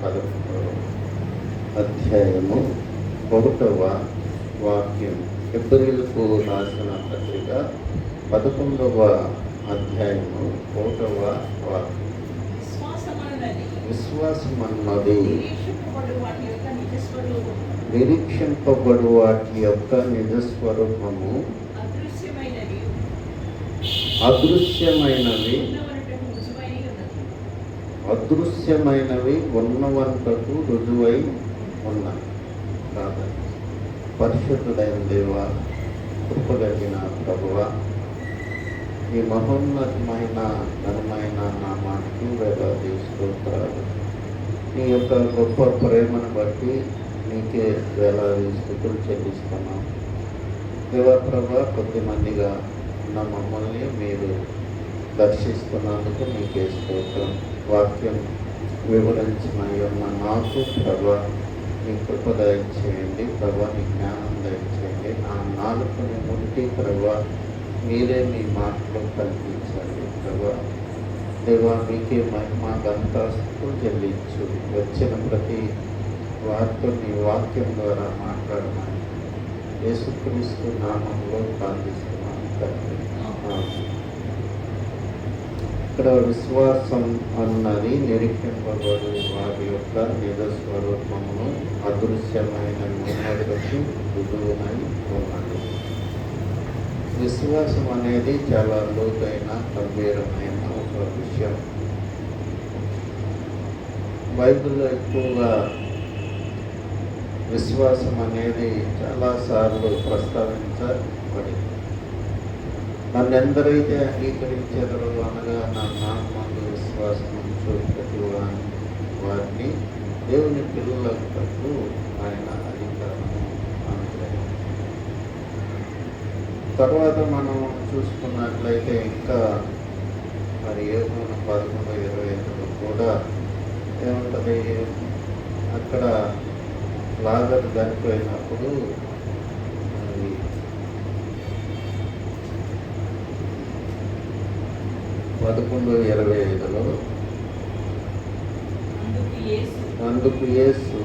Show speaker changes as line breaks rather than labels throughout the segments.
11వ అధ్యాయము 1వ వాక్యం. హెబ్రీయులకు రాసిన పత్రిక 11వ అధ్యాయము 1వ వాక్యం. విశ్వాసమన్నది నిరీక్షింపబడు వాటి యొక్క నిజస్వరూపము, అదృశ్యమైనవి ఉన్నవంతకు రుజువై ఉన్నాయి. ప్రార్థన. పరిశుద్ధుడైన దేవా, కృపగలిగిన ప్రభువా, ఈ మహోన్నతమైన ఘనమైన నామానికి వేలాది స్తోత్రాలు. నీ యొక్క గొప్ప ప్రేమను బట్టి నీకే వేలాది స్తుతులు చెల్లిస్తున్నాం. దేవా ప్రభా, కొద్దిమందిగా ఉన్న మమ్మల్ని మీరు దర్శిస్తున్నందుకు నీకే స్తోత్రం. వాక్యం వివరించిన ఉన్న నాకు ప్రభా నీ కృప దయచేయండి. ప్రభా నీ జ్ఞానం దయచేయండి. నా నాలుకని ముట్టి ప్రభా మీరే మీ మాటలో కల్పించండి. ప్రభా దేవా, మీకే మహిమ ఘనతలు చెల్లించు. వచ్చిన ప్రతి వారితో నీ వాక్యం ద్వారా మాట్లాడమని యేసుక్రీస్తు నామంలో ప్రార్థిస్తున్నాను తండ్రి. ఇక్కడ విశ్వాసం అన్నది నిరీక్షింపబడు వారి యొక్క నిజస్వరూపమును, అదృశ్యమైన ఉన్నతులకు రుజువునై ఉన్నది. విశ్వాసం అనేది చాలా లోతైన గంభీరమైన ఒక విషయం. బైబిల్లో ఎక్కువగా విశ్వాసం అనేది చాలాసార్లు ప్రస్తావించబడింది. నన్ను ఎందరైతే అంగీకరించారో అనగా నా నామందు విశ్వాసం ఉంచు ప్రతి వారిని దేవుని పిల్లలకు ఆయన అధికారము అనుగ్రహించారు. తర్వాత మనం చూసుకున్నట్లయితే ఇంకా మరి యోహాను 11:25 కూడా ఏముంటుంది, అక్కడ లాజరు చనిపోయినప్పుడు 11:25 అందుకు యేసు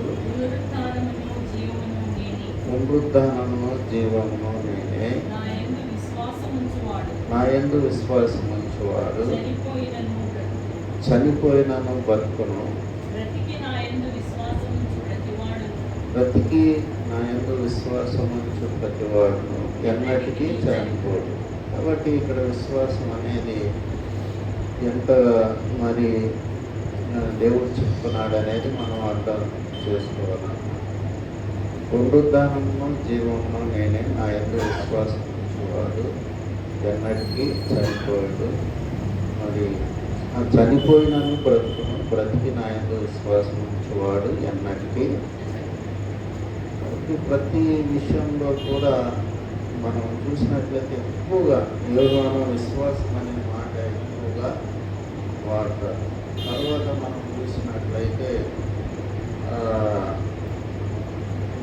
పునరుత్థానమును జీవమును నేనే, నా యందు విశ్వాసం ఉంచువాడు చనిపోయినను బతుకును, బ్రతికి నా యందు విశ్వాసం ఉంచు ప్రతివాడును ఎన్నటికీ చనిపోడు. కాబట్టి ఇక్కడ విశ్వాసం అనేది ఎంత మరి దేవుడు చెప్తున్నాడు అనేది మనం అర్థం చేసుకోవాలి. పునరుత్థానమును జీవమును నేనే, నా యందు విశ్వాసం ఉంచువాడు ఎన్నటికీ చనిపోయాడు. మరి చనిపోయినను బ్రతుకును, బ్రతికి నా యందు విశ్వాసం ఉంచువాడు ఎన్నటికీ. ప్రతి విషయంలో కూడా మనం చూసినట్లయితే ఎక్కువగా యోగాను విశ్వాసం అనే మాట ఎక్కువగా వాడతారు. తర్వాత మనం చూసినట్లయితే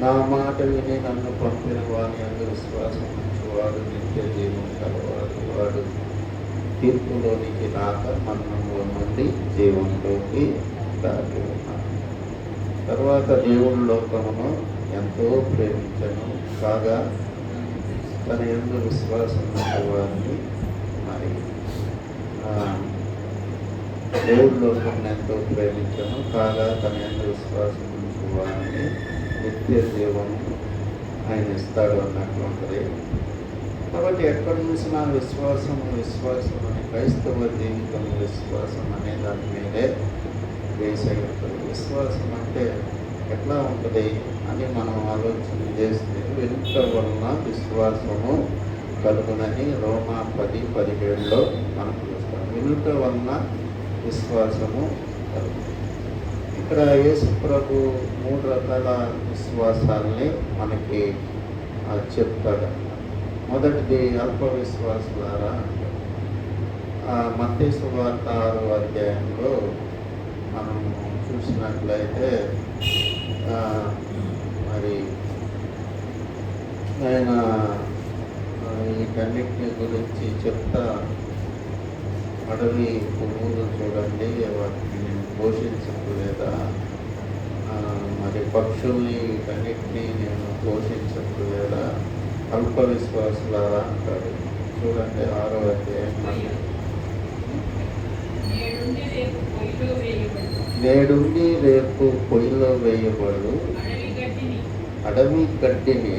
నా మాట విని నన్ను పంపిన వాని యందు విశ్వాసం ఉంచువాడు నిత్య జీవం కలవాడు, వాడు తీర్పులోనికి రాక మరణంలో నుండి జీవంలోకి దాటి ఉన్నాడు. తర్వాత దేవుడి లోకమును ఎంతో ప్రేమించను కాగా తన యందు విశ్వాసం వారిని మరి దేవుడి లోకమును ఎంతో ప్రేమించను కాగా తన యందు విశ్వాసం వారిని నిత్య జీవము ఆయన ఇస్తాడు అన్నటువంటిది. కాబట్టి ఎక్కడ చూసినా విశ్వాసం అని క్రైస్తవ జీవితం విశ్వాసం అనే దాని మీదే బేస్ అయి ఉంటుంది. విశ్వాసం అంటే ఎట్లా ఉంటుంది అని మనం ఆలోచన చేస్తే వెనుక వలన విశ్వాసము కలుగునని రోమా 10:17 మనం చూస్తాం. వెనుక వలన విశ్వాసము కలుగు. ఇక్కడ యేసు ప్రభు 3 రకాల విశ్వాసాలని మనకి చెప్తాడు. మొదటిది అల్ప విశ్వాసులారా. మత్తయి సువార్త 6వ అధ్యాయంలో మనం చూసినట్లయితే మరి ఆయన వీటన్నిటిని గురించి చెప్తా, అడవి పువ్వులు చూడండి, వాటిని నేను పోషించలేదా, పక్షుల్ని వీటన్నిటినీ నేను పోషించప్పుడు వేళ అల్ప విశ్వాసులారా అంటాడు. చూడండి 6వ అధ్యాయం. నేడుండి రేపు పొయ్యిలో వేయబడు అడవి గడ్డిని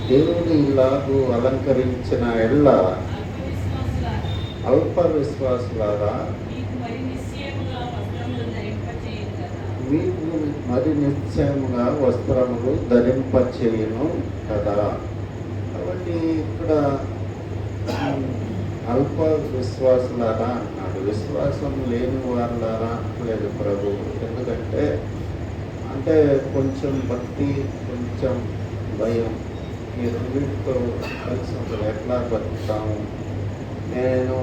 దేవుడు ఇలాగూ అలంకరించిన ఎల్ల అల్ప విశ్వాసులారా మీకు మరి నిశ్చయముగా వస్త్రములు ధరింపచేయును కదా. కాబట్టి ఇక్కడ అల్ప విశ్వాసులారా అన్నాడు. విశ్వాసం లేని వారులారా అంటలేదు ప్రభు. ఎందుకంటే అంటే కొంచెం భక్తి, కొంచెం భయం, ఈ రెండింటితో కలిసి ఉంటుంది. ఎట్లా బతుకుతాము, నేను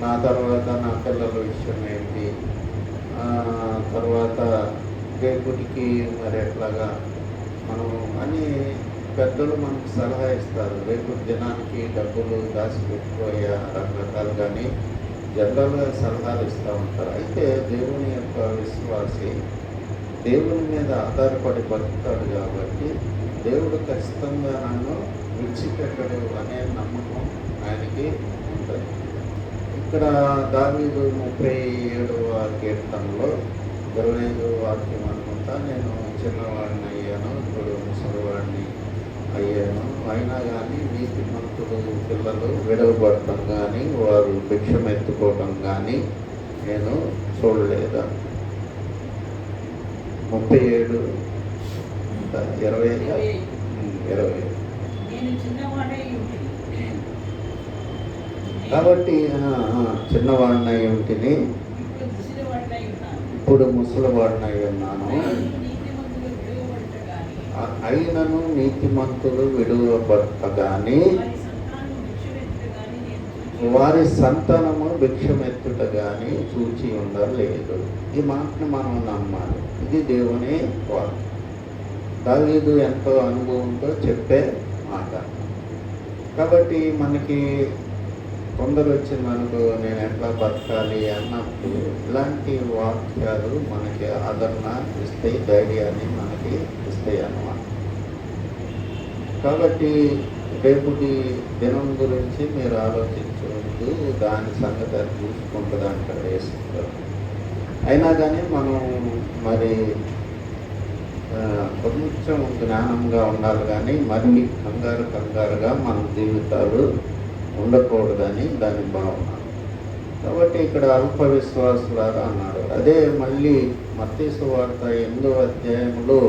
నా తర్వాత నా పిల్లల విషయం ఏంటి, తర్వాత రేపుటికి మరి ఎట్లాగా మనం అని పెద్దలు మనకు సలహా ఇస్తారు. రేపు దినానికి డబ్బులు దాచిపెట్టుకోయా రకరకాలు కానీ జనరల్గా సలహాలు ఇస్తూ ఉంటారు. అయితే దేవుని యొక్క విశ్వాసి దేవుని మీద ఆధారపడి బతుకుతాడు కాబట్టి దేవుడు ఖచ్చితంగా నన్ను విడిచిపెట్టడు అనే నమ్మకం ఆయనకి ఉంటుంది. ఇక్కడ దావీదు 37వ కీర్తనలో 25వ వాక్యం అనుకుంటా, నేను చిన్నవాడిని అయ్యాను, ఇప్పుడు ముసలివాడిని అయ్యాను, అయినా కానీ నీతిమంతులు పిల్లలు విడవబడటం కానీ వారు భిక్షం ఎత్తుకోవటం కానీ నేను చూడలేదా. 37 20 కాబట్టి చిన్నవాడినై ఉంటిని, ఇప్పుడు ముసలివాడినై ఉన్నాను. అయినను నీతిమంతులు విడువబట్ట కానీ వారి సంతానము భిక్షమెత్తుట కానీ చూచి ఉండలేదు. ఈ మాటను మనం నమ్మాలి. ఇది దేవుని వాక్యం. దావీదు ఎంతో అనుభవంతో చెప్పే మాట. కాబట్టి మనకి కొందరు వచ్చిందనుకో నేను ఎట్లా బతకాలి అన్నప్పుడు ఇలాంటి వాక్యాలు మనకి ఆదరణ ఇస్తాయి, ధైర్యాన్ని మనకి ఇస్తాయి అన్నమాట. కాబట్టి రేపుటి దినం గురించి మీరు ఆలోచించవద్దు, దాని సంగతి అది చూసుకుంటుంది అంటారు వేసుకుంటారు. అయినా కానీ మనం మరి కొంచెం జ్ఞానంగా ఉండాలి, కానీ మరి కంగారుగా మన జీవితాలు ఉండకూడదని దాని భావన. కాబట్టి ఇక్కడ అల్ప విశ్వాసులారా అన్నాడు. అదే మళ్ళీ మత్తయి సువార్త 8వ అధ్యాయంలో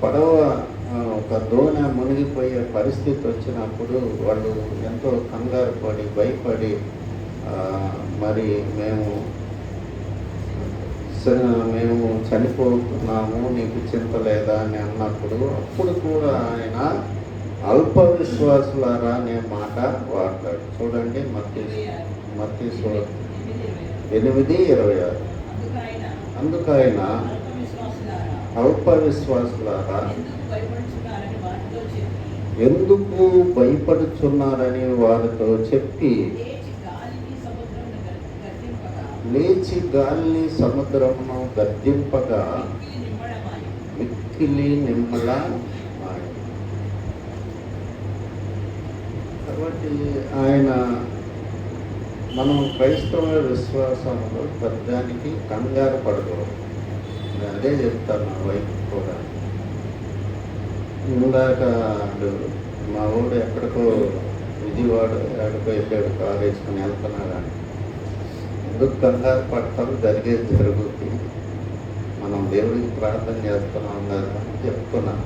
పడవ ఒక దోణి మునిగిపోయే పరిస్థితి వచ్చినప్పుడు వాళ్ళు ఎంతో కంగారు పడి భయపడి మరి మేము చనిపోతున్నాము, నీకు చింత లేదా అని అన్నప్పుడు అప్పుడు కూడా ఆయన అల్ప విశ్వాసులారా అనే మాట వాడతాడు. చూడండి మత్తయి సువార్త 8:26. అందుకైనా అల్ప విశ్వాసులారా ఎందుకు భయపడుచున్నారని వారితో చెప్పి లేచి గాలిని సముద్రమును గర్జింపగా మిక్కిలి నిమ్మల. కాబట్టి ఆయన మనం క్రైస్తవ విశ్వాసంలో పెద్దానికి కంగారు పడకూడదు. అదే చెప్తాను నా వైపు కూడా. ఇందాక మా ఊడు ఎక్కడికో విజయవాడ ఎక్కడికో వెళ్ళాడు, కారు వేసుకుని వెళ్తున్నాడు అని. ఎందుకు కంగారు పడతారు, జరిగేది జరుగుతుంది. మనం దేవుడికి ప్రార్థన చేస్తున్నాం కదా అని చెప్తున్నాను.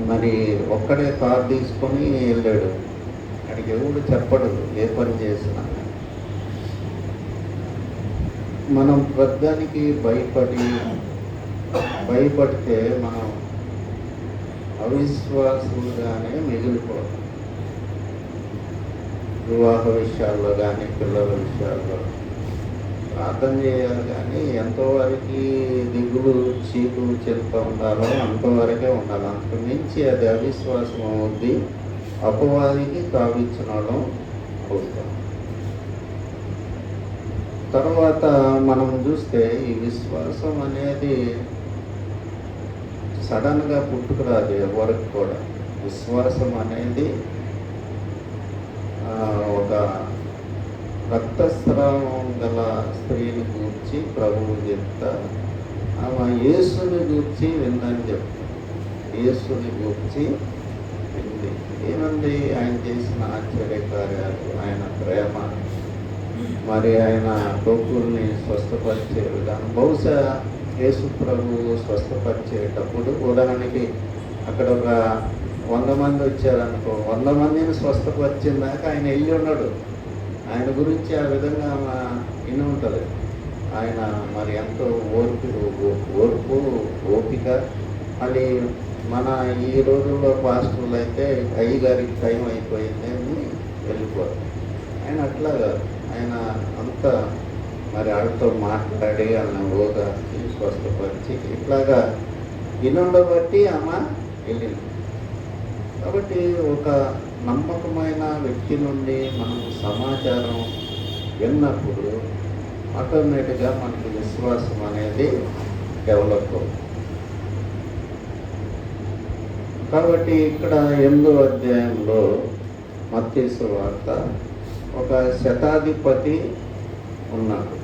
మరి ఒక్కడే కారు తీసుకొని వెళ్ళాడు, అక్కడికి ఎవడు చెప్పడు ఏ పని చేసినా. మనం ప్రధానికి భయపడితే మనం అవిశ్వాసులుగానే మిగిలిపోతాం. వివాహ విషయాల్లో కానీ పిల్లల విషయాల్లో ప్రార్థన చేయాలి, కానీ ఎంతవరకు దిగులు చీకు చెప్తూ ఉండాలో అంతవరకే ఉండాలి. అంతకు మించి అది అవిశ్వాసం అవుద్ది, అపవాదికి తావించిన వాళ్ళం అవుతాం. తర్వాత మనం చూస్తే ఈ విశ్వాసం అనేది సడన్గా పుట్టుకురాదు ఎవరికి కూడా. విశ్వాసం అనేది ఒక రక్తస్రావం గల స్త్రీని గూర్చి ప్రభువు చెప్తా ఆమె యేసుని గూర్చి విందని చెప్తాను. యేసుని గూర్చి వింది. ఏమంది? ఆయన చేసిన ఆశ్చర్యకార్యాలు, ఆయన ప్రేమ, మరి ఆయన కొక్కుల్ని స్వస్థపరిచే విధానం. బహుశా యేసు ప్రభువు స్వస్థపరిచేటప్పుడు ఉదాహరణకి అక్కడ ఒక 100 మంది వచ్చారనుకో, 100 మందిని స్వస్థపరిచిందాక ఆయన వెళ్ళి ఉన్నాడు. ఆయన గురించి ఆ విధంగా విని ఉంటుంది. ఆయన మరి ఎంతో ఓర్పు ఓపిక. మళ్ళీ మన ఈ రోజుల్లో పాస్టర్లు అయితే అయ్యగారికి టైం అయిపోయింది అని వెళ్ళిపోరు. ఆయన అట్లా కాదు. ఆయన అంతా మరి వాళ్ళతో మాట్లాడి వాళ్ళని ఓదార్చి స్వస్థపరిచి ఇట్లాగా వినుండబట్టి ఆమె వెళ్ళింది. కాబట్టి ఒక నమ్మకమైన వ్యక్తి నుండి మనం సమాచారం విన్నప్పుడు ఆటోమేటిక్గా మనకి విశ్వాసం అనేది డెవలప్ అవుతుంది. కాబట్టి ఇక్కడ 8వ అధ్యాయంలో మత్తయి సువార్త ఒక శతాధిపతి ఉన్నాడు.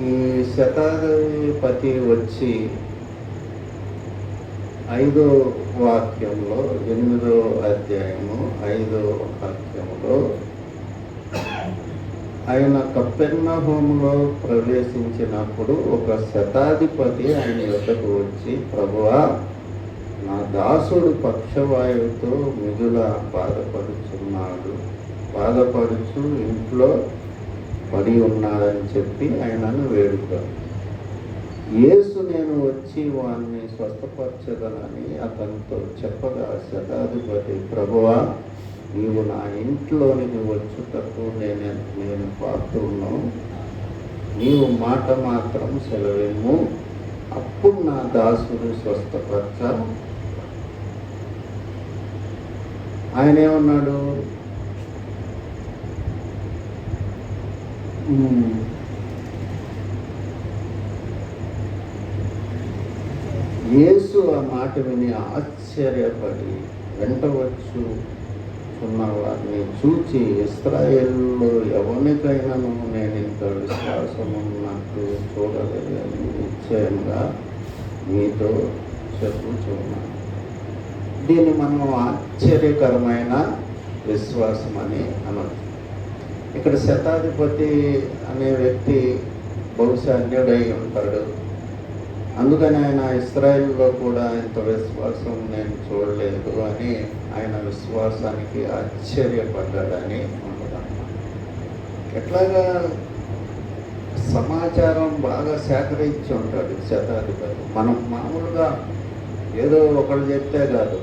ఈ శతాధిపతి వచ్చి 5వ వాక్యంలో 8వ అధ్యాయము 5వ వాక్యంలో ఆయన కపెర్నహూములో ప్రవేశించినప్పుడు ఒక శతాధిపతి ఆయన యొద్దకు వచ్చి, ప్రభువా, నా దాసుడు పక్షవాయువుతో మిగుల బాధపడుచు ఇంట్లో పడి ఉన్నాడని చెప్పి ఆయనను వేడుకాడు. యేసు నేను వచ్చి వారిని స్వస్థపరచదనని అతనితో చెప్పగా శతాధిపతి, ప్రభువా, నీవు నా ఇంట్లోనికి వచ్చుటకు నేను పాత్రును, నీవు మాట మాత్రం సెలవేమో, అప్పుడు నా దాసుడు స్వస్థపరచ. ఆయన ఏమన్నాడు? యేసు ఆ మాట విని ఆశ్చర్యపడి వెంట వచ్చుచున్న వారిని చూచి, ఇశ్రాయేలులో ఎవరికైనాను నేను ఇంత విశ్వాసం ఉన్నట్టు చూడలేదని నిశ్చయంగా మీతో చెప్పుచున్నాను. దీన్ని మనం ఆశ్చర్యకరమైన విశ్వాసం అని అనొచ్చు. ఇక్కడ శతాధిపతి అనే వ్యక్తి బహుశా అన్యుడై ఉంటాడు. అందుకని ఆయన ఇశ్రాయేలులో కూడా ఇంత విశ్వాసం నేను చూడలేదు అని ఆయన విశ్వాసానికి ఆశ్చర్యపడ్డాడని ఉండదన్నమాట. ఎట్లాగా సమాచారం బాగా సేకరించి ఉంటాడు శతాధిపతి. మనం మామూలుగా ఏదో ఒకళ్ళు చెప్తే కాదు,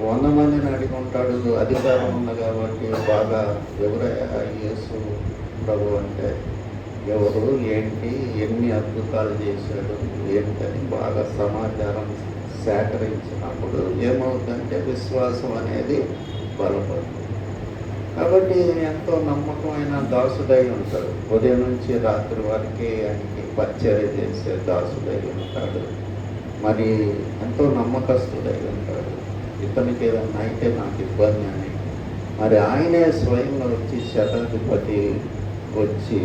100 మందిని అడిగి ఉంటాడు. అధికారం ఉంది కాబట్టి బాగా ఎవరయ్యా యేసు ప్రభు అంటే ఎవరు, ఏంటి, ఎన్ని అద్భుతాలు చేశాడు, ఏంటని బాగా సమాచారం సేకరించినప్పుడు ఏమవుతుందంటే విశ్వాసం అనేది బలపడుతుంది. కాబట్టి ఎంతో నమ్మకమైన దాసుడై ఉంటాడు. ఉదయం నుంచి రాత్రి వరకు ఆయనకి పరిచర్య చేసే దాసుడై ఉంటాడు. మరి ఎంతో నమ్మకస్తుడై ఉంటాడు. ఇతనికి ఏదన్నా అయితే నాకు ఇబ్బంది అని మరి ఆయనే స్వయంగా వచ్చి శతాధిపతి వచ్చి,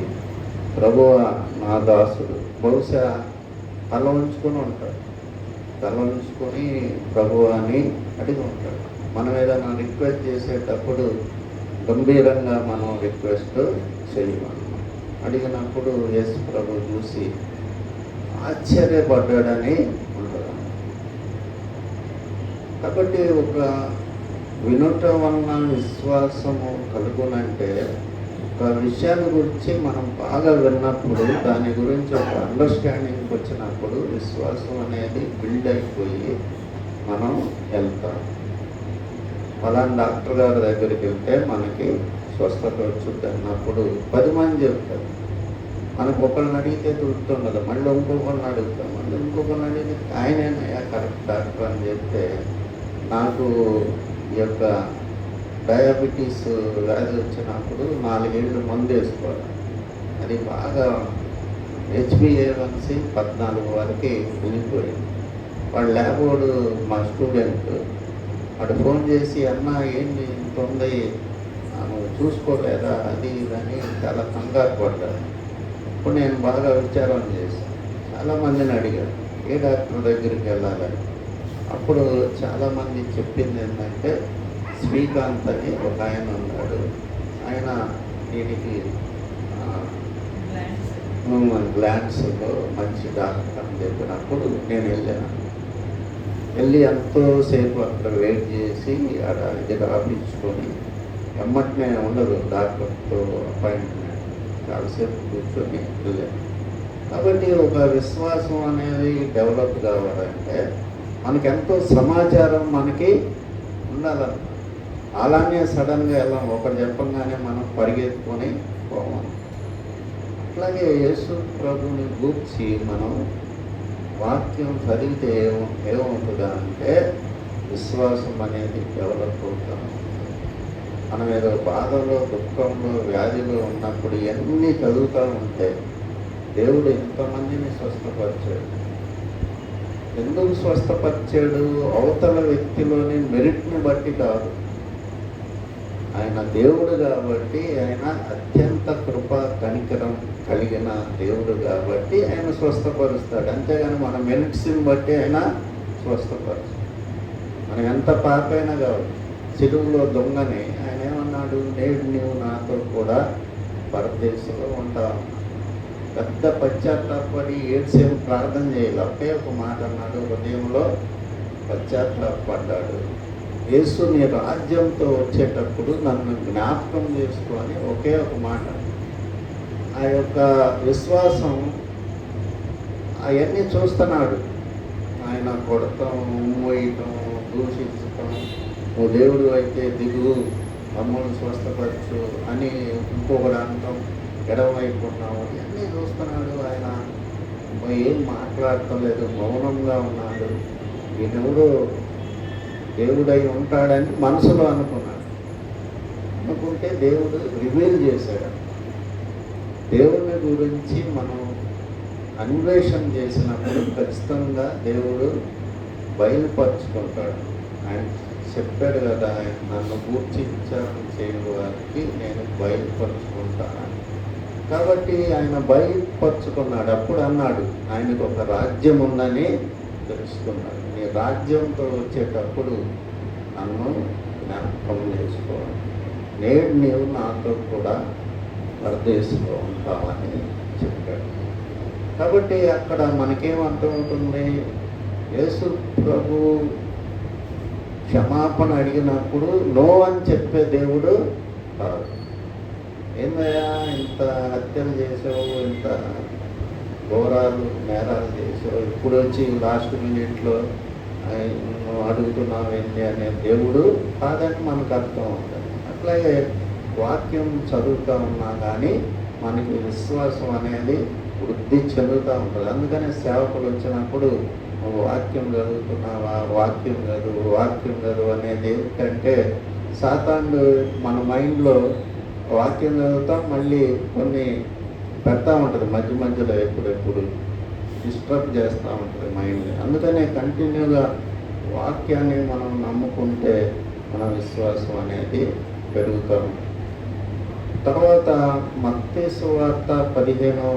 ప్రభువా, నా దాసుడు, బహుశా తల ఉంచుకొని ఉంటాడు. తల ఉంచుకొని ప్రభువా అని అడిగి ఉంటాడు. మనం ఏదైనా రిక్వెస్ట్ చేసేటప్పుడు గంభీరంగా మనం రిక్వెస్ట్ చేయమన్నాం. అడిగినప్పుడు యేసు ప్రభు చూసి ఆశ్చర్యపడ్డాడని ఉంటుంది. కాబట్టి ఒక వినుట వలన విశ్వాసము కలుగునంటే ఒక విషయాన్ని గురించి మనం బాగా విన్నప్పుడు దాని గురించి ఒక అండర్స్టాండింగ్కి వచ్చినప్పుడు విశ్వాసం అనేది బిల్డ్ అయిపోయి మనం వెళ్తాం. ఫలానా డాక్టర్ గారి దగ్గరికి వెళ్తే మనకి స్వస్థత వచ్చుద్ది అన్నప్పుడు 10 మంది చెప్తారు. మనకు ఒకళ్ళని అడిగితే తృప్తుండదు, మళ్ళీ ఇంకొకరిని అడుగుతాం, మళ్ళీ ఇంకొకరిని అడిగితే ఆయనేనయ్యా కరెక్ట్ డాక్టర్ అని చెప్తే, నాకు ఈ యొక్క డయాబెటీస్ వ్యాధి వచ్చినప్పుడు 4 ఏళ్ళు మందు వేసుకోవాలి. అది బాగా HbA1c 14 వరకు వెళ్ళిపోయింది. వాడు ల్యాబోడు మా స్టూడెంట్, వాడు ఫోన్ చేసి అన్న ఏంటి ఇంత ఉంది, నువ్వు చూసుకోలేదా అది అని చాలా కంగారు పడ్డాను. ఇప్పుడు నేను బాగా విచారం చేశాను, చాలామందిని అడిగాను ఏ డాక్టర్ దగ్గరికి వెళ్ళాలని. అప్పుడు చాలామంది చెప్పింది ఏంటంటే శ్రీకాంత్ అని ఒక ఆయన ఉన్నాడు, ఆయన దీనికి గ్లాండ్స్లో మంచి డాక్టర్ అని చెప్పినప్పుడు నేను వెళ్ళి ఎంతోసేపు అక్కడ వెయిట్ చేసి అక్కడ ఇది రాపించుకొని ఎమ్మటనే ఉండదు డాక్టర్తో అపాయింట్మెంట్, చాలాసేపు కూర్చొని వెళ్ళాను. కాబట్టి ఒక విశ్వాసం అనేది డెవలప్ కావాలంటే మనకెంతో సమాచారం మనకి ఉండాలన్న. అలానే సడన్గా వెళ్ళాం, ఒకటి చెప్పంగానే మనం పరిగెత్తుకొని పోవాలి. అట్లాగే యేసు ప్రభుని గూర్చి మనం వాక్యం చదివితే ఏమవుతుందా అంటే విశ్వాసం అనేది డెవలప్ అవుతాం. మనం ఏదో బాధలో, దుఃఖంలో, వ్యాధిలో ఉన్నప్పుడు ఇవన్నీ చదువుతూ ఉంటే దేవుడు ఎంతమందిని స్వస్థపరిచాడు. ఎందుకు స్వస్థపరిచాడు? అవతల వ్యక్తిలోని మెరిట్ని బట్టి కాదు, ఆయన దేవుడు కాబట్టి, ఆయన అత్యంత కృప కనికరం కలిగిన దేవుడు కాబట్టి ఆయన స్వస్థపరుస్తాడు. అంతేగాని మన మెరిట్స్ని బట్టి ఆయన స్వస్థపరుస్తాడు. మనం ఎంత పాపైనా కాదు. సిలువలో దొంగని ఆయన ఏమన్నాడు? నేడు నీవు నాతో కూడా పరదేశంలో ఉంటావు. పెద్ద పశ్చాత్తాపడి ఏడ్సేం ప్రార్థన చేయాలి, ఒకే ఒక మాట అన్నాడు, హృదయంలో పశ్చాత్తాపడ్డాడు. యేసు నీ రాజ్యంతో వచ్చేటప్పుడు నన్ను జ్ఞాపకం చేసుకొని ఒకే ఒక మాట. ఆ యొక్క విశ్వాసం అవన్నీ చూస్తున్నాడు. ఆయన కొడతాం, ఉమ్మేయటం, దూషించటం, ఓ దేవుడు అయితే దిగు మమ్మల్ని స్వస్థపరచు అని ఇంకొకటి అనటం, ఎడవైపు ఉన్నాము, ఇవన్నీ చూస్తున్నాడు. ఆయన ఏం మాట్లాడటం లేదు, మౌనంగా ఉన్నాడు. ఈయనెవడు దేవుడై ఉంటాడని మనసులో అనుకున్నాడు. అనుకుంటే దేవుడు రివీల్ చేశాడు. దేవుని గురించి మనం అన్వేషణ చేసినప్పుడు ఖచ్చితంగా దేవుడు బయలుపరుచుకుంటాడు. ఆయన చెప్పాడు కదా, ఆయన నన్ను గూర్చి విచారణ చేయని వారికి నేను బయలుపరుచుకుంటాను. కాబట్టి ఆయన బయలుపరుచుకున్నాడు. అప్పుడు అన్నాడు, ఆయనకు ఒక రాజ్యం ఉందని తెలుసుకున్నాడు. నీ రాజ్యంతో వచ్చేటప్పుడు నన్ను జ్ఞాపకం చేసుకోవాలి, నేడు నీవు నాతో కూడా పరదేశంలో ఉంటావని చెప్పాడు. కాబట్టి అక్కడ మనకేమర్థమవుతుంది? యేసు ప్రభు క్షమాపణ అడిగినప్పుడు నో అని చెప్పే దేవుడు కాదు. ఏందయ్యా ఇంత హత్యలు చేసావు, ఇంత ఘోరాలు నేరాలు చేసావు, ఇప్పుడు వచ్చి లాస్ట్ మినిట్లో అడుగుతున్నావు ఏంటి అనే దేవుడు కాదని మనకు అర్థం అవుతుంది. అట్లాగే వాక్యం చదువుతూ ఉన్నా కానీ మనకి విశ్వాసం అనేది వృద్ధి చెందుతూ ఉంటుంది. అందుకనే సేవకులు వచ్చినప్పుడు నువ్వు వాక్యం చదువుతున్నావా, వాక్యం చదువు అనేది ఏంటంటే సాతానుడు మన మైండ్లో వాక్యం చదువుతాం, మళ్ళీ కొన్ని పెడతా ఉంటుంది మధ్యలో, ఎప్పుడెప్పుడు డిస్టర్బ్ చేస్తూ ఉంటుంది మైండ్ని. అందుకనే కంటిన్యూగా వాక్యాన్ని మనం నమ్ముకుంటే మన విశ్వాసం అనేది పెరుగుతాం. తర్వాత మత్తయి సువార్త 15వ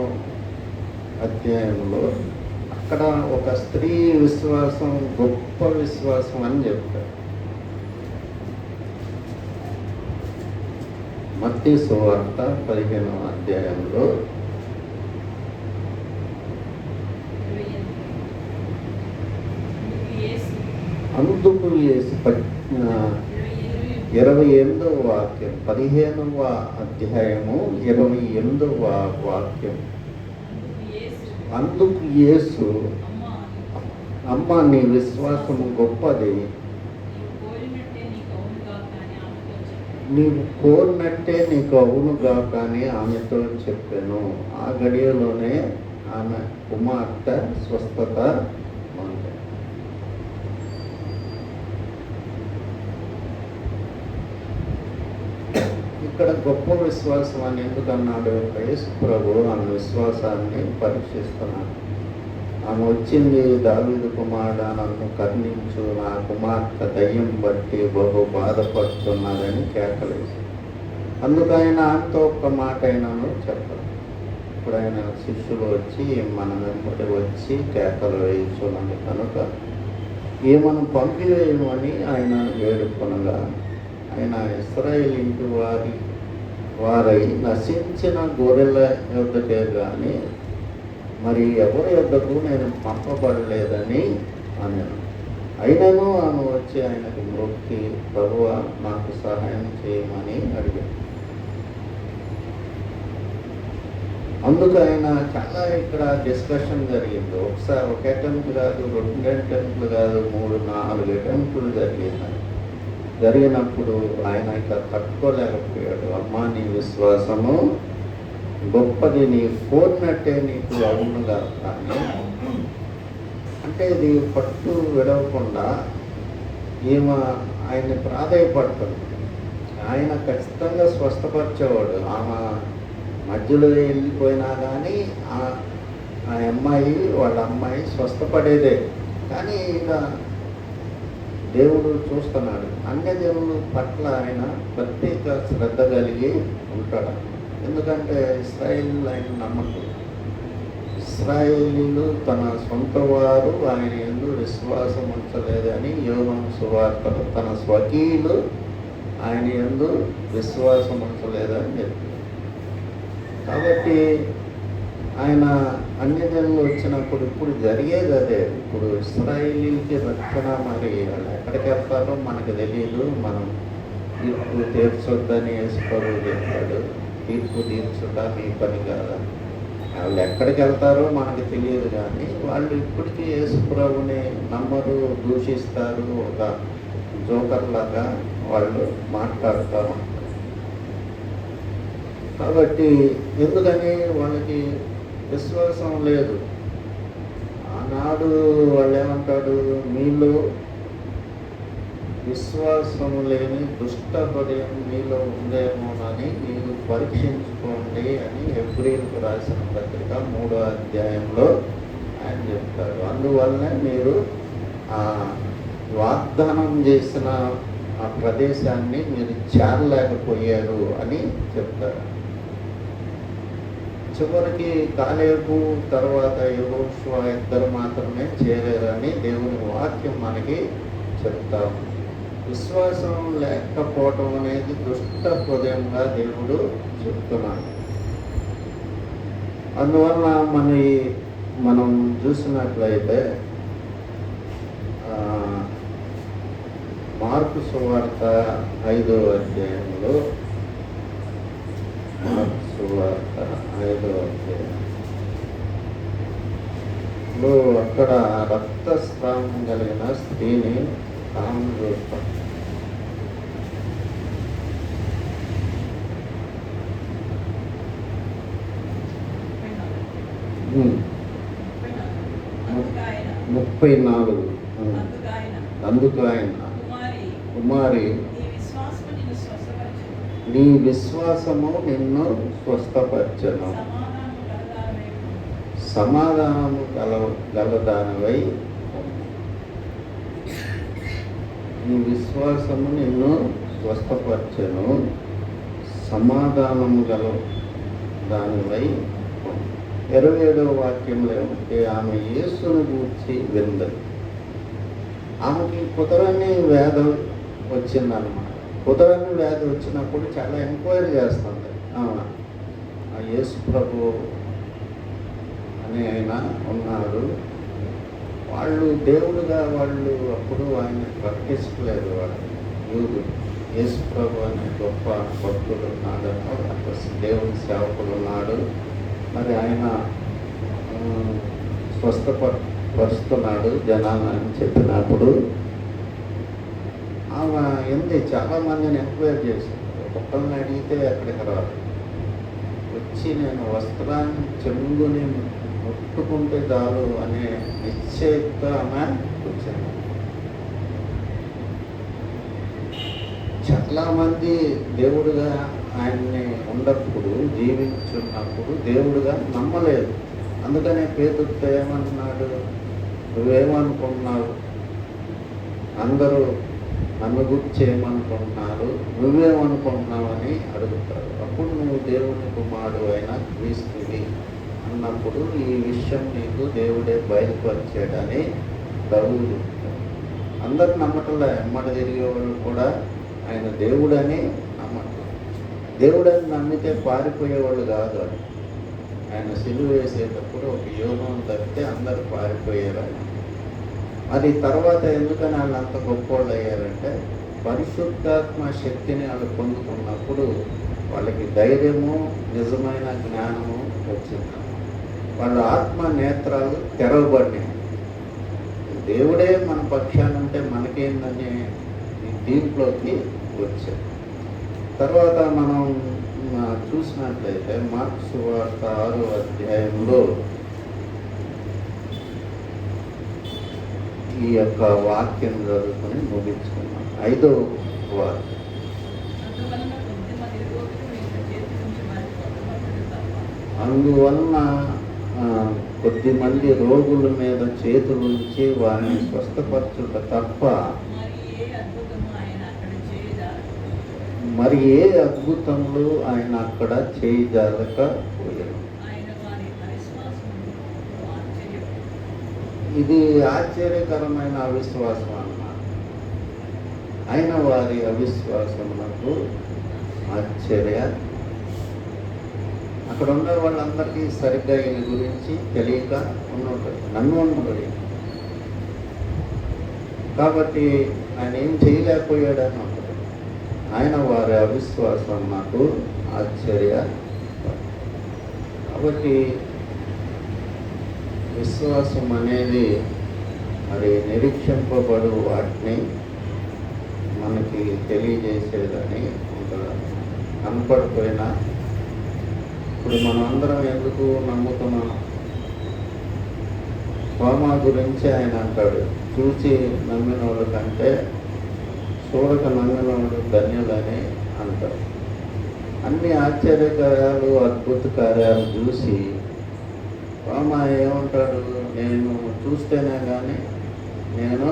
అధ్యాయంలో అక్కడ ఒక స్త్రీ విశ్వాసం గొప్ప విశ్వాసం అని చెప్తారు. మత్తయి సువార్త 15వ అధ్యాయంలో అందుకు యేసు 28వ వాక్యం, 15వ అధ్యాయము 28వ వాక్యం. అందుకు యేసు, అమ్మ నీ విశ్వాసం గొప్పది, నీవు కోరినట్టే నీకు అవునుగా కానీ ఆమెతో చెప్పాను. ఆ గడియలోనే ఆమె కుమార్తె స్వస్థత ఉంది. ఇక్కడ ఇక్కడ గొప్ప విశ్వాసం అని ఎందుకన్నాడు? యేసు ప్రభు ఆమె విశ్వాసాన్ని పరీక్షిస్తున్నాడు. ఆమె వచ్చింది, దావీదు కుమారుడా నన్ను కరుణించు, నా కుమార్తె దయ్యం బట్టి బహు బాధపడుతున్నదని కేకలేసి. అందుకు ఆయన ఆమెతో ఒక్క మాట అయినాను చెప్పాలి. ఇప్పుడు ఆయన శిష్యులు వచ్చి మన వెంబడి వచ్చి కేకలు వేయించున్నది కనుక ఏమను పంపివేయమని ఆయన వేడుకొనగా, ఆయన ఇశ్రాయేలు ఇంటి వారై నశించిన గొర్రెల యొద్దకే కానీ మరి ఎవరి యొద్దకు నేను పంపబడలేదని అన్నాను. అయినను ఆమె వచ్చి ఆయనకు మొక్కి, ప్రభువా నాకు సహాయం చేయమని అడిగాడు. అందుకు ఆయన చాలా ఇక్కడ డిస్కషన్ జరిగింది. ఒకసారి ఒక అటెంప్ట్ కాదు, 2 అటెంప్ట్లు కాదు, 3, 4 అటెంప్ట్లు జరిగినప్పుడు ఆయన ఇక తట్టుకోలేకపోయాడు. అమ్మా నీ విశ్వాసము గొప్పది, నీ కోరినట్టే నీకు అవునుగా. కానీ అంటే ఇది పట్టు విడవకుండా ఈమె ఆయన్ని ప్రాధాయపడుతుంది. ఆయన ఖచ్చితంగా స్వస్థపరిచేవాడు. ఆమె మధ్యలో వెళ్ళిపోయినా కానీ ఆ అమ్మాయి వాళ్ళ అమ్మాయి స్వస్థపడేదే. కానీ ఇక దేవుడు చూస్తున్నాడు. అన్య దేవుడు పట్ల ఆయన ప్రత్యేక శ్రద్ధ కలిగి ఉంటాడు. ఎందుకంటే ఇశ్రాయేలు ఆయన నమ్మకం. ఇశ్రాయేలీలు తన సొంత వారు ఆయన యందు విశ్వాసం ఉంచలేదని యోహాను సువార్తలో తన స్వకీయులు ఆయన యందు విశ్వాసం ఉంచలేదని చెప్తారు. కాబట్టి ఆయన అన్యజనులు వచ్చినప్పుడు ఇప్పుడు జరిగేది అదే. ఇప్పుడు ఇశ్రాయేలీకి రక్షణ, మరి వాళ్ళు ఎక్కడికి వెళ్తారో మనకు తెలియదు. మనం తీర్పు తీర్చొద్దని యేసు ప్రభువు చెప్పాడు. తీర్పు తీర్చుట మీ పని కాదా. వాళ్ళు ఎక్కడికి వెళ్తారో మనకు తెలియదు. కానీ వాళ్ళు ఇప్పటికీ యేసు ప్రభువుని నమ్మరు, దూషిస్తారు. ఒక జోకర్లాగా వాళ్ళు మాట్లాడుతూ ఉంటారు. కాబట్టి ఎందుకని వాళ్ళకి విశ్వాసం లేదు. ఆనాడు వాళ్ళు ఏమంటాడు, మీలో విశ్వాసం లేని దుష్ట హృదయం మీలో ఉందేమోనని మీరు పరీక్షించుకోండి అని హెబ్రీయులకు రాసిన పత్రిక 3వ అధ్యాయంలో ఆయన చెప్తాడు. అందువల్లనే మీరు వాగ్దానం చేసిన ఆ ప్రదేశాన్ని మీరు చేరలేకపోయారు అని చెప్తారు. చివరికి కాలేబు తర్వాత యెహోషువ ఇద్దరు మాత్రమే చేరారని దేవుని వాక్యం మనకి చెప్తాము. విశ్వాసం లేకపోవటం అనేది దుష్ట హృదయంగా దేవుడు చెప్తున్నాడు. అందువల్ల మనం చూసినట్లయితే మార్కు సువార్త 5వ అధ్యాయంలో, మార్కు సువార్త 5వ అధ్యాయంలో అక్కడ రక్తస్రావం కలిగిన స్త్రీని తాము చూస్తాం. ముప్పై 34. అందుకు ఆయన, కుమారి నీ విశ్వాసము నిన్ను స్వస్థపరచెను, సమాధానము గలదానివై. నీ విశ్వాసము నిన్ను స్వస్థపరచెను, సమాధానము దానివై. 27వ వాక్యంలో ఏమంటే, ఆమె యేసును గూర్చి విందది. ఆమెకి కుదరని వ్యాధి వచ్చిందన్నమాట. కుదరని వ్యాధి వచ్చినప్పుడు చాలా ఎంక్వైరీ చేస్తుంది. ఆ యేసు ప్రభు అని ఆయన ఉన్నాడు. వాళ్ళు దేవుడుగా వాళ్ళు అప్పుడు ఆయన ప్రకటించలేదు. వాళ్ళు యూదు యేసు ప్రభు అనే గొప్ప భక్తుడు ఉన్నాడు, దేవుని సేవకుడు ఉన్నాడు. మరి ఆయన స్వస్థపరుస్తున్నాడు జనాన్ని అని చెప్పినప్పుడు ఆమె ఎందు చాలామందిని ఎంక్వైరీ చేసింది. ఒక్కరిని అడిగితే ఎక్కడికి రాదు. వచ్చి నేను వస్త్రాన్ని చెంగుని ముట్టుకుంటే చాలు అనే నిశ్చయిత ఆమె వచ్చింది. చాలామంది దేవుడుగా ఆయన్ని ఉన్నప్పుడు జీవించున్నప్పుడు దేవుడుగా నమ్మలేదు. అందుకనే పేతురుతో ఏమంటున్నాడు, నువ్వేమనుకుంటున్నావు, అందరూ నన్ను గురించి ఏమనుకుంటున్నారు, నువ్వేమనుకుంటున్నావు అని అడుగుతాడు. అప్పుడు నువ్వు దేవుని కుమారుడు అయిన క్రీస్తువి అన్నప్పుడు ఈ విషయం నీకు దేవుడే బయలుపరిచాడని దౌడు. అందరు నమ్మటంలో ఎమ్మట తిరిగే వాళ్ళు కూడా ఆయన దేవుడని నమ్మటం. దేవుడని నమ్మితే పారిపోయేవాళ్ళు కాదు. ఆయన సిలువ వేసేటప్పుడు ఒక యోగం తప్పితే అందరూ పారిపోయారు. మరి తర్వాత ఎందుకని వాళ్ళు అంత గొప్పవాళ్ళు అయ్యారంటే పరిశుద్ధాత్మ శక్తిని వాళ్ళు పొందుకున్నప్పుడు వాళ్ళకి ధైర్యము, నిజమైన జ్ఞానము వచ్చింది. వాళ్ళ ఆత్మ నేత్రాలు తెరవబడినాయి. దేవుడే మన పక్షాన ఉంటే మనకేందని ఈ తీర్పులోకి వచ్చారు. తర్వాత మనం చూసినట్లయితే మార్కు సువార్త 6వ అధ్యాయంలో ఈ యొక్క వాక్యం చదువుకొని ముగించుకున్నాం. 5వ వాక్యం. అందువలన కొద్దిమంది రోగుల మీద చేతులు ఉంచి వారిని స్వస్థపరచుట తప్ప మరి ఏ అద్భుతములు ఆయన అక్కడ చేయజాలకపోయారు. ఇది ఆశ్చర్యకరమైన అవిశ్వాసం అన్నమాట. ఆయన వారి అవిశ్వాసమునకు ఆశ్చర్య. అక్కడ ఉన్న వాళ్ళందరికీ సరిగ్గా ఈయన గురించి తెలియక ఉన్నది, నన్ను ఉన్నది. కాబట్టి ఆయన ఏం చేయలేకపోయాడని ఉంటుంది. ఆయన వారి అవిశ్వాసం నాకు ఆశ్చర్య. కాబట్టి విశ్వాసం అనేది మరి నిరీక్షింపబడు వాటిని మనకి తెలియజేసేదని ఉంటుంది. కనపడిపోయినా ఇప్పుడు మనం అందరం ఎందుకు నమ్ముతున్నాం? తోమా గురించి ఆయన అంటాడు, చూసి నమ్మిన వాళ్ళ కంటే చూడక నమ్మిన వాళ్ళు ధన్యులని అంటారు. అన్ని ఆశ్చర్యకార్యాలు, అద్భుత కార్యాలు చూసి తోమా ఏమంటాడు, నేను చూస్తేనే కానీ నేను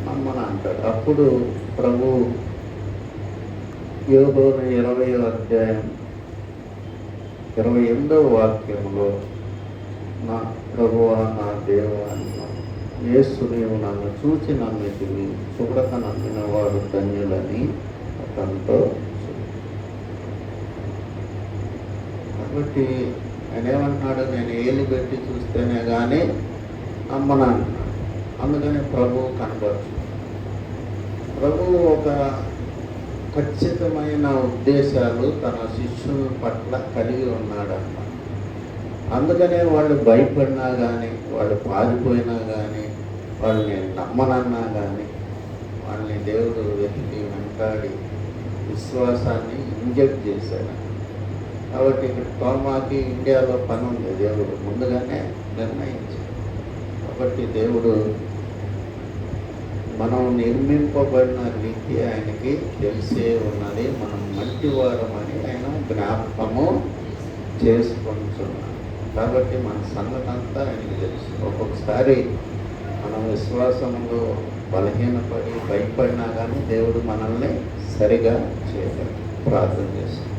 నమ్మను అంటాడు. అప్పుడు ప్రభు యోబు 20వ అధ్యాయం 28వ వాక్యంలో, నా ప్రభువా, నా దేవా, యేసు నీవు నన్ను చూచి నమ్మితివి, చూడక నమ్మిన వాడు ధన్యులని అతనితో. కాబట్టి ఆయన ఏమంటున్నాడు, నేను ఏలి పెట్టి చూస్తేనే కానీ నమ్మను అంటున్నాడు. అందుకని ప్రభువు కనబరచు. ప్రభువు ఒక ఖచ్చితమైన ఉద్దేశాలు తన శిష్యుల పట్ల కలిగి ఉన్నాడన్న. అందుకనే వాళ్ళు భయపడినా కానీ, వాళ్ళు పారిపోయినా కానీ, వాళ్ళని నమ్మనన్నా కానీ వాళ్ళని దేవుడు వెతికి వెంటాడి విశ్వాసాన్ని ఇంజెక్ట్ చేశాడు. కాబట్టి ఇక్కడ తోమాకి ఇండియాలో పని ఉంది, దేవుడు ముందుగానే నిర్ణయించాడు. కాబట్టి దేవుడు మనం నిర్మింపబడిన రీతి ఆయనకి తెలిసే ఉన్నది. మనం మంచివారమని ఆయన జ్ఞాపకము చేసుకుంటున్నాం. కాబట్టి మన సంగతి అంతా ఆయనకి తెలుసు. ఒక్కొక్కసారి మనం విశ్వాసంలో బలహీనపడి భయపడినా కానీ దేవుడు మనల్ని సరిగా చేయగలడు. ప్రార్థన చేస్తాం.